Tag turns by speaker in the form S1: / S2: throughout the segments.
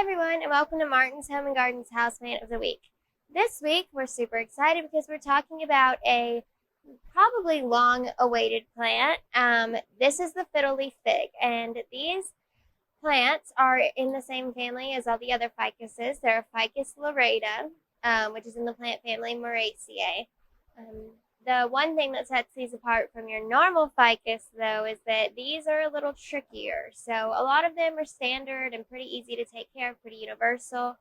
S1: everyone, and welcome to Martin's Home and Gardens Houseplant of the Week. This week, we're super excited because we're talking about a probably long awaited plant. This is the fiddle leaf fig, and these plants are in the same family as all the other ficuses. They're Ficus lyrata, which is in the plant family Moraceae. Um, the one thing that sets these apart from your normal ficus, though, is that these are a little trickier. So a lot of them are standard and pretty easy to take care of, pretty universal.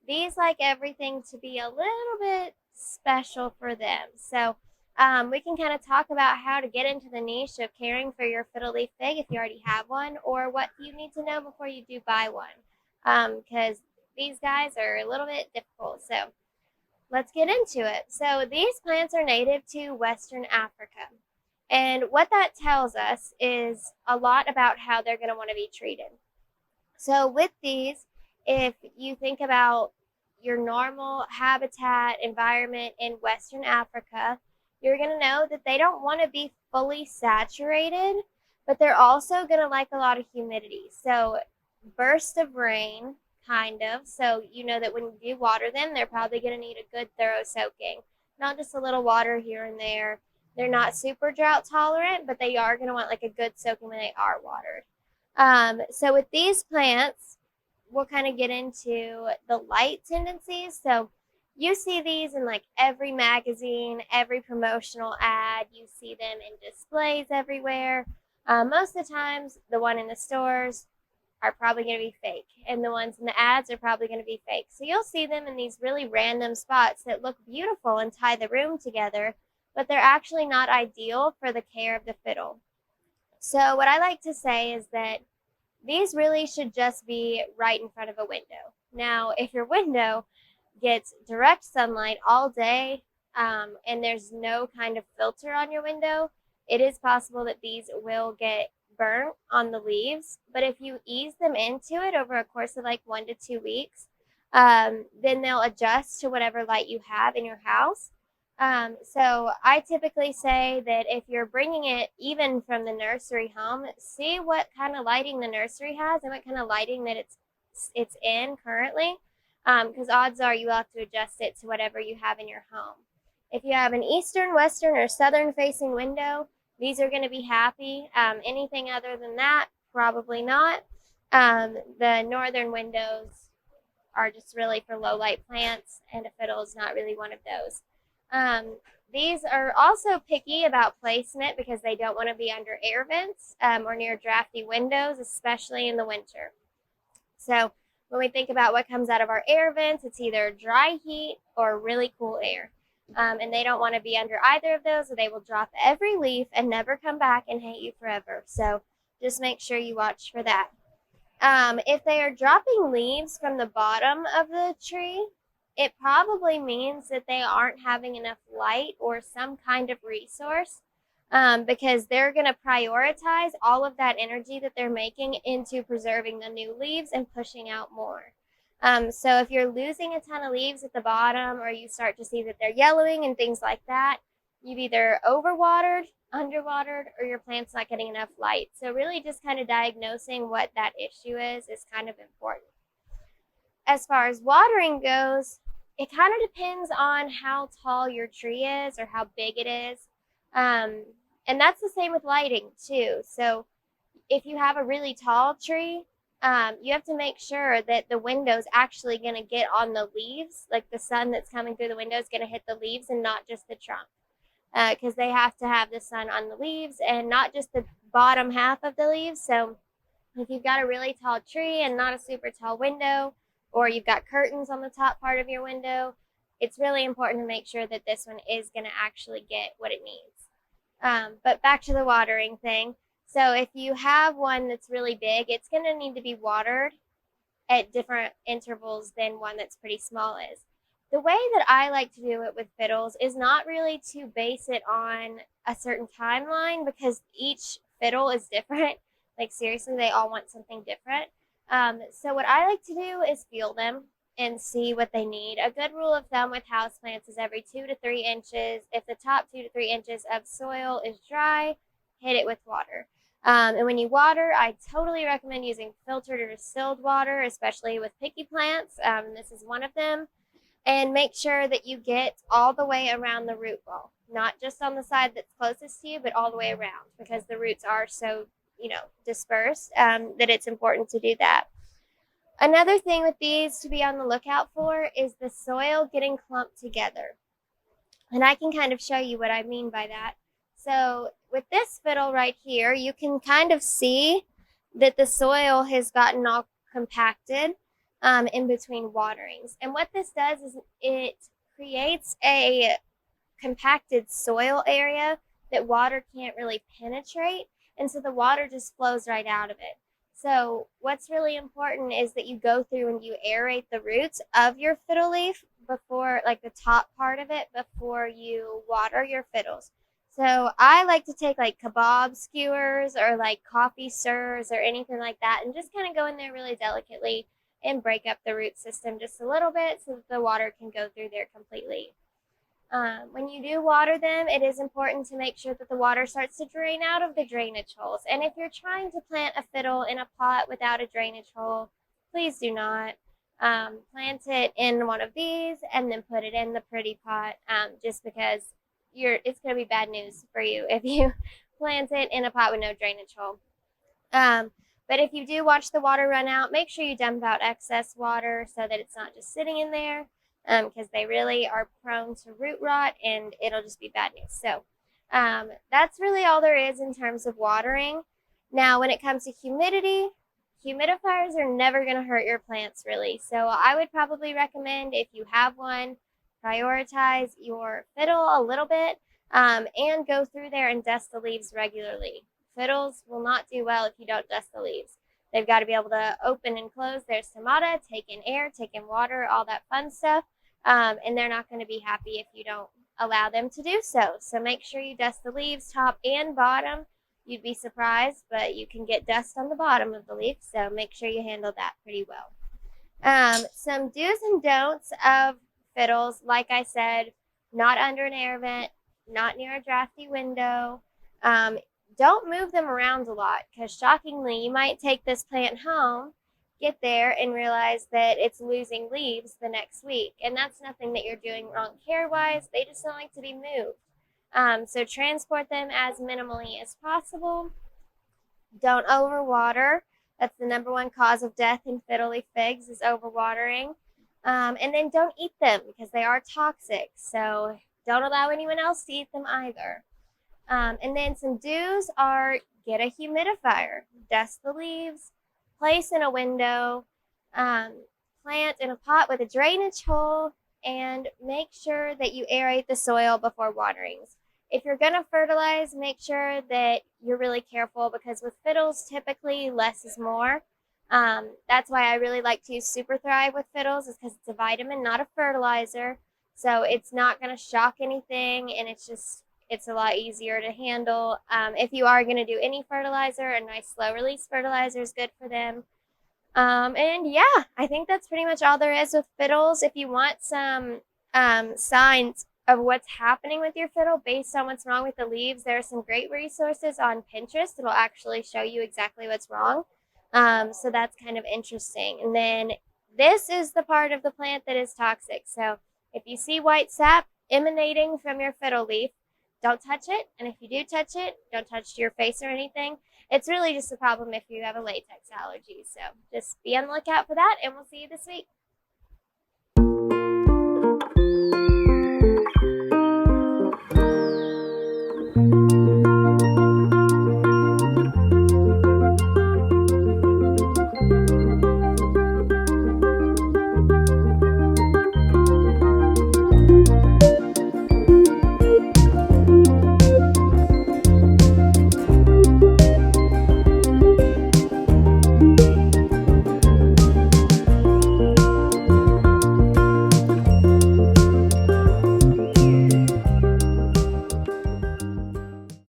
S1: These like everything to be a little bit special for them. So we can kind of talk about how to get into the niche of caring for your fiddle leaf fig if you already have one, or what you need to know before you do buy one. Because these guys are a little bit difficult. So let's get into it. So these plants are native to Western Africa. And what that tells us is a lot about how they're going to want to be treated. So with these, if you think about your normal habitat environment in Western Africa, you're going to know that they don't want to be fully saturated, but they're also going to like a lot of humidity. So burst of rain, kind of. So you know that when you do water them, they're probably going to need a good thorough soaking, not just a little water here and there. They're not super drought tolerant, but they are going to want like a good soaking when they are watered. So with these plants, we'll kind of get into the light tendencies. So you see these in like every magazine, every promotional ad. You see them in displays everywhere. Most of the times, the one in the stores are probably going to be fake, and the ones in the ads are probably going to be fake. So you'll see them in these really random spots that look beautiful and tie the room together, but they're actually not ideal for the care of the fiddle. So what I like to say is that these really should just be right in front of a window. Now, if your window gets direct sunlight all day, and there's no kind of filter on your window, it is possible that these will get burnt on the leaves. But if you ease them into it over a course of like 1 to 2 weeks, then they'll adjust to whatever light you have in your house. So I typically say that if you're bringing it even from the nursery home, see what kind of lighting the nursery has and what kind of lighting that it's in currently, because odds are you will have to adjust it to whatever you have in your home. If you have an eastern, western, or southern facing window, these are going to be happy. Anything other than that, probably not. The northern windows are just really for low light plants, and a fiddle is not really one of those. Um, these are also picky about placement because they don't want to be under air vents or near drafty windows, especially in the winter. So when we think about what comes out of our air vents, it's either dry heat or really cool air. And they don't want to be under either of those, or they will drop every leaf and never come back and hate you forever. So just make sure you watch for that. If they are dropping leaves from the bottom of the tree, it probably means that they aren't having enough light or some kind of resource, because they're going to prioritize all of that energy that they're making into preserving the new leaves and pushing out more. So if you're losing a ton of leaves at the bottom, or you start to see that they're yellowing and things like that, you've either overwatered, underwatered, or your plant's not getting enough light. So really just kind of diagnosing what that issue is kind of important. As far as watering goes, it kind of depends on how tall your tree is or how big it is. And that's the same with lighting too. So if you have a really tall tree, you have to make sure that the window's actually going to get on the leaves, like the sun that's coming through the window is going to hit the leaves and not just the trunk, because they have to have the sun on the leaves and not just the bottom half of the leaves. So if you've got a really tall tree and not a super tall window, or you've got curtains on the top part of your window, it's really important to make sure that this one is going to actually get what it needs. But back to the watering thing. So if you have one that's really big, it's going to need to be watered at different intervals than one that's pretty small is. The way that I like to do it with fiddles is not really to base it on a certain timeline, because each fiddle is different. Like seriously, they all want something different. So what I like to do is feel them and see what they need. A good rule of thumb with houseplants is every 2 to 3 inches. If the top 2 to 3 inches of soil is dry, hit it with water. And when you water, I totally recommend using filtered or distilled water, especially with picky plants. This is one of them. And make sure that you get all the way around the root ball, not just on the side that's closest to you, but all the way around, because the roots are so, dispersed, that it's important to do that. Another thing with these to be on the lookout for is the soil getting clumped together. And I can kind of show you what I mean by that. So with this fiddle right here, you can kind of see that the soil has gotten all compacted in between waterings. And what this does is it creates a compacted soil area that water can't really penetrate. And so the water just flows right out of it. So what's really important is that you go through and you aerate the roots of your fiddle leaf before, like the top part of it, before you water your fiddles. So I like to take like kebab skewers or like coffee stirs or anything like that and just kind of go in there really delicately and break up the root system just a little bit so that the water can go through there completely. When you do water them, it is important to make sure that the water starts to drain out of the drainage holes. And if you're trying to plant a fiddle in a pot without a drainage hole, please do not. Plant it in one of these and then put it in the pretty pot, just because it's going to be bad news for you if you plant it in a pot with no drainage hole. But if you do watch the water run out, make sure you dump out excess water so that it's not just sitting in there, because they really are prone to root rot and it'll just be bad news. So that's really all there is in terms of watering. Now, when it comes to humidity, humidifiers are never going to hurt your plants really. So I would probably recommend, if you have one, prioritize your fiddle a little bit, and go through there and dust the leaves regularly. Fiddles will not do well if you don't dust the leaves. They've got to be able to open and close their stomata, take in air, take in water, all that fun stuff. And they're not going to be happy if you don't allow them to do so. So make sure you dust the leaves top and bottom. You'd be surprised, but you can get dust on the bottom of the leaf. So make sure you handle that pretty well. Some do's and don'ts of fiddles, like I said, not under an air vent, not near a drafty window. Don't move them around a lot, because shockingly, you might take this plant home, get there, and realize that it's losing leaves the next week. And that's nothing that you're doing wrong care-wise. They just don't like to be moved. So transport them as minimally as possible. Don't overwater. That's the number one cause of death in fiddle leaf figs, is overwatering. And then don't eat them, because they are toxic. So don't allow anyone else to eat them either. And then some do's are: get a humidifier, dust the leaves, place in a window, plant in a pot with a drainage hole, and make sure that you aerate the soil before waterings. If you're going to fertilize, make sure that you're really careful, because with fiddles, typically less is more. That's why I really like to use Super Thrive with fiddles, is because it's a vitamin, not a fertilizer. So it's not going to shock anything, and it's a lot easier to handle. If you are going to do any fertilizer, a nice slow release fertilizer is good for them. And yeah, I think that's pretty much all there is with fiddles. If you want some signs of what's happening with your fiddle based on what's wrong with the leaves, there are some great resources on Pinterest that'll actually show you exactly what's wrong. So that's kind of interesting. And then this is the part of the plant that is toxic. So if you see white sap emanating from your fiddle leaf, don't touch it. And if you do touch it, don't touch your face or anything. It's really just a problem if you have a latex allergy. So just be on the lookout for that, and we'll see you this week.